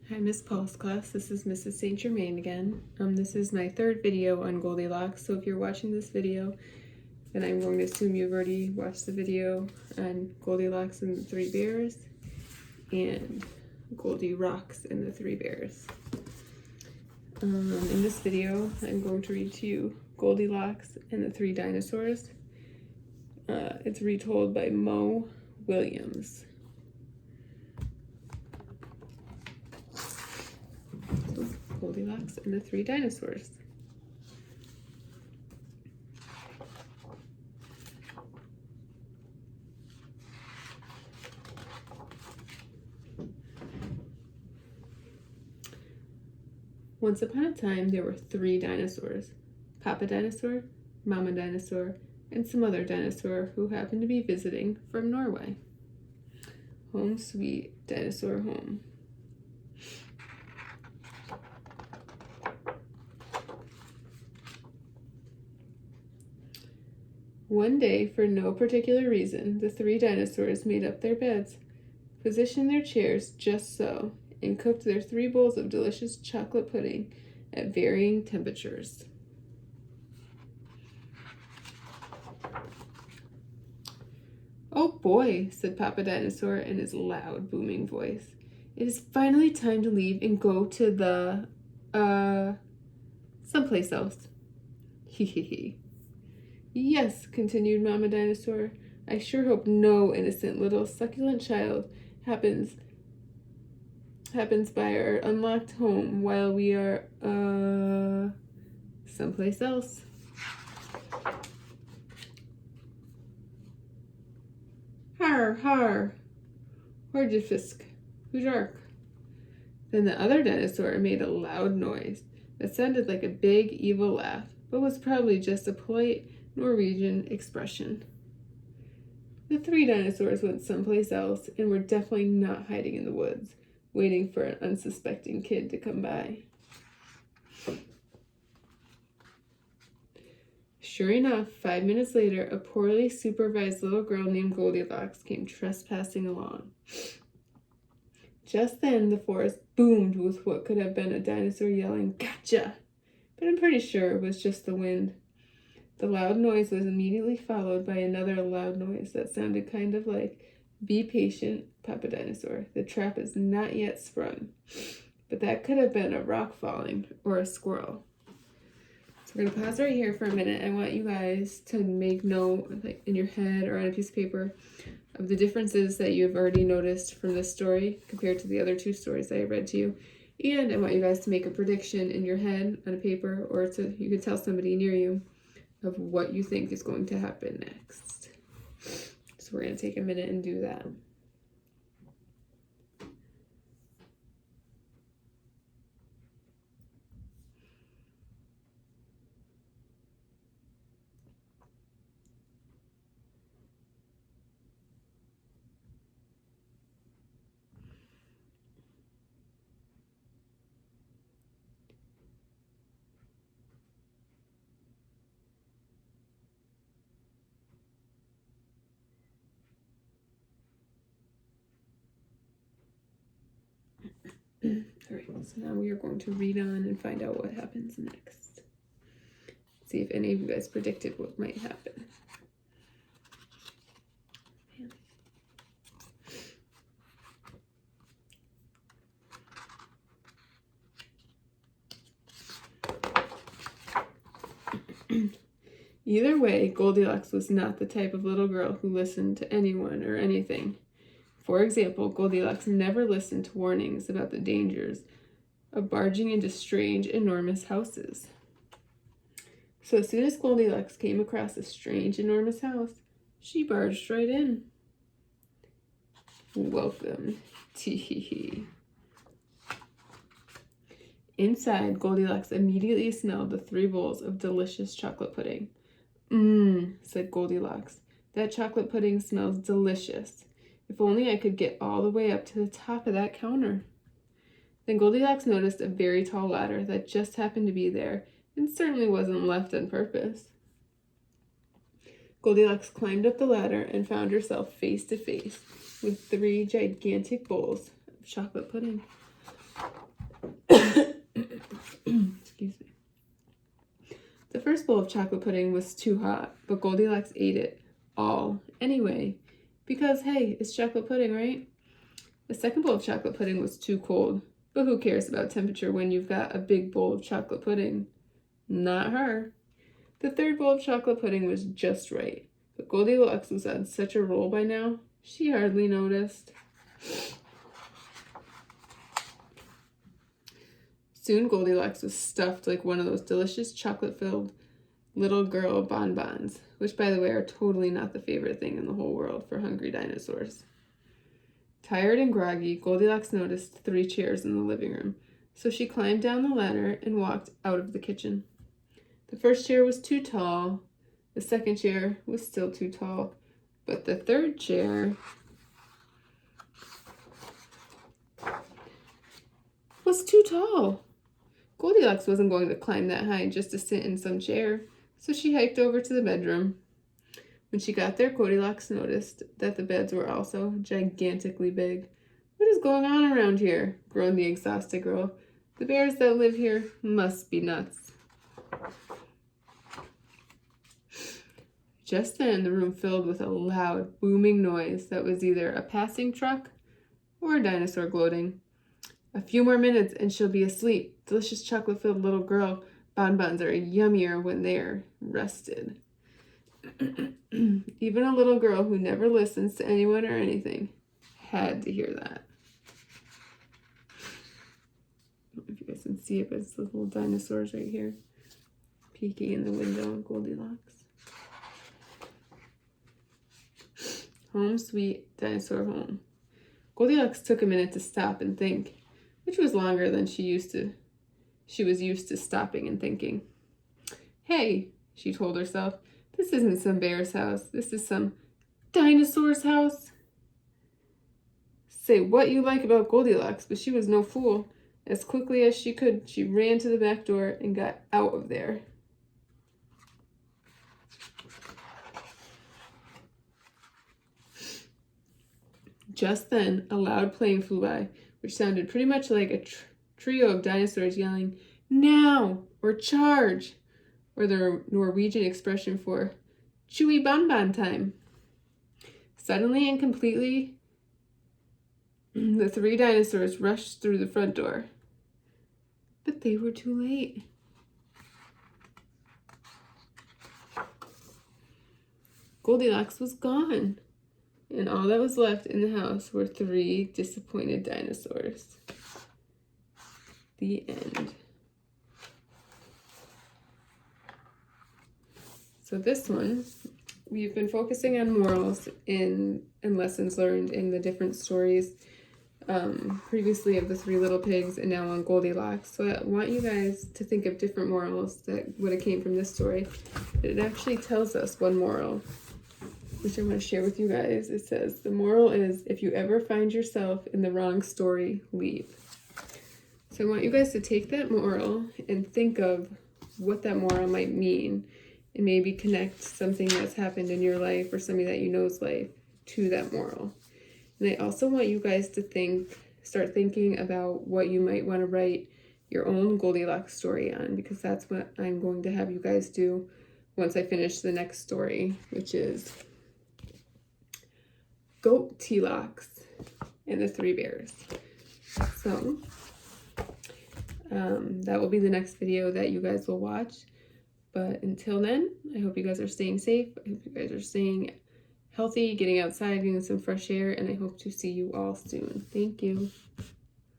Hi, Miss Paul's class. This is Mrs. St. Germain again. This is my third video on Goldilocks. So if you're watching this video, then I'm going to assume you've already watched the video on Goldilocks and the Three Bears and Goldie Rocks and the Three Bears. In this video, I'm going to read to you Goldilocks and the Three Dinosaurs. It's retold by Mo Williams. Goldilocks and the Three Dinosaurs. Once upon a time, there were three dinosaurs: Papa Dinosaur, Mama Dinosaur, and some other dinosaur who happened to be visiting from Norway. Home sweet dinosaur home. One day, for no particular reason, the three dinosaurs made up their beds, positioned their chairs just so, and cooked their 3 bowls of delicious chocolate pudding at varying temperatures. "Oh boy," said Papa Dinosaur in his loud, booming voice. "It is finally time to leave and go to the, someplace else." Hee hee hee. "Yes," continued Mama Dinosaur, "I sure hope no innocent little succulent child happens by our unlocked home while we are, someplace else." "Har, har, Horgefisk, Hujark." Then the other dinosaur made a loud noise that sounded like a big, evil laugh, but was probably just a polite Norwegian expression. The three dinosaurs went someplace else and were definitely not hiding in the woods, waiting for an unsuspecting kid to come by. Sure enough, 5 minutes later, a poorly supervised little girl named Goldilocks came trespassing along. Just then, the forest boomed with what could have been a dinosaur yelling, "Gotcha!" But I'm pretty sure it was just the wind. The loud noise was immediately followed by another loud noise that sounded kind of like, "Be patient, Papa Dinosaur. The trap is not yet sprung." But that could have been a rock falling or a squirrel. So we're going to pause right here for a minute. I want you guys to make note, like in your head or on a piece of paper, of the differences that you've already noticed from this story compared to the other 2 stories that I read to you. And I want you guys to make a prediction in your head on a paper, or you can tell somebody near you of what you think is going to happen next. So we're going to take a minute and do that. All right, so now we are going to read on and find out what happens next. See if any of you guys predicted what might happen. Either way, Goldilocks was not the type of little girl who listened to anyone or anything. For example, Goldilocks never listened to warnings about the dangers of barging into strange, enormous houses. So as soon as Goldilocks came across a strange, enormous house, she barged right in. "Welcome." Tee-hee-hee. Inside, Goldilocks immediately smelled the 3 bowls of delicious chocolate pudding. Said Goldilocks. "That chocolate pudding smells delicious. If only I could get all the way up to the top of that counter." Then Goldilocks noticed a very tall ladder that just happened to be there and certainly wasn't left on purpose. Goldilocks climbed up the ladder and found herself face to face with 3 gigantic bowls of chocolate pudding. first bowl of chocolate pudding was too hot, but Goldilocks ate it all anyway, because hey, it's chocolate pudding, right? The second bowl of chocolate pudding was too cold, but who cares about temperature when you've got a big bowl of chocolate pudding? Not her. The third bowl of chocolate pudding was just right, but Goldilocks was on such a roll by now, she hardly noticed. Soon Goldilocks was stuffed like one of those delicious chocolate-filled little girl bonbons, which, by the way, are totally not the favorite thing in the whole world for hungry dinosaurs. Tired and groggy, Goldilocks noticed 3 chairs in the living room, so she climbed down the ladder and walked out of the kitchen. The first chair was too tall, the second chair was still too tall, but the third chair was too tall. Goldilocks wasn't going to climb that high just to sit in some chair, so she hiked over to the bedroom. When she got there, Goldilocks noticed that the beds were also gigantically big. "What is going on around here?" groaned the exhausted girl. "The bears that live here must be nuts." Just then, the room filled with a loud, booming noise that was either a passing truck or a dinosaur gloating. "A few more minutes and she'll be asleep. Delicious chocolate-filled little girl bonbons are yummier when they're rested." Even a little girl who never listens to anyone or anything had to hear that. I don't know if you guys can see it, but it's the little dinosaurs right here peeking in the window of Goldilocks. Home sweet dinosaur home. Goldilocks took a minute to stop and think, which was longer than she was used to stopping and thinking. "Hey," she told herself, "this isn't some bear's house. This is some dinosaur's house." Say what you like about Goldilocks, but she was no fool. As quickly as she could, she ran to the back door and got out of there. Just then, a loud plane flew by, which sounded pretty much like a trio of dinosaurs yelling, "Now!" or "Charge!" or the Norwegian expression for chewy bonbon time. Suddenly and completely, the 3 dinosaurs rushed through the front door. But they were too late. Goldilocks was gone, and all that was left in the house were 3 disappointed dinosaurs. The end. So this one, we've been focusing on morals and lessons learned in the different stories previously of the 3 little pigs and now on Goldilocks. So I want you guys to think of different morals that would have came from this story. It actually tells us one moral, which I'm going to share with you guys. It says, the moral is, if you ever find yourself in the wrong story, leave. So I want you guys to take that moral and think of what that moral might mean, and maybe connect something that's happened in your life or somebody that you know's life to that moral. And I also want you guys to start thinking about what you might want to write your own Goldilocks story on, because that's what I'm going to have you guys do once I finish the next story, which is Goldilocks and the 3 bears. So that will be the next video that you guys will watch. But until then, I hope you guys are staying safe. I hope you guys are staying healthy, getting outside, getting some fresh air, and I hope to see you all soon. Thank you.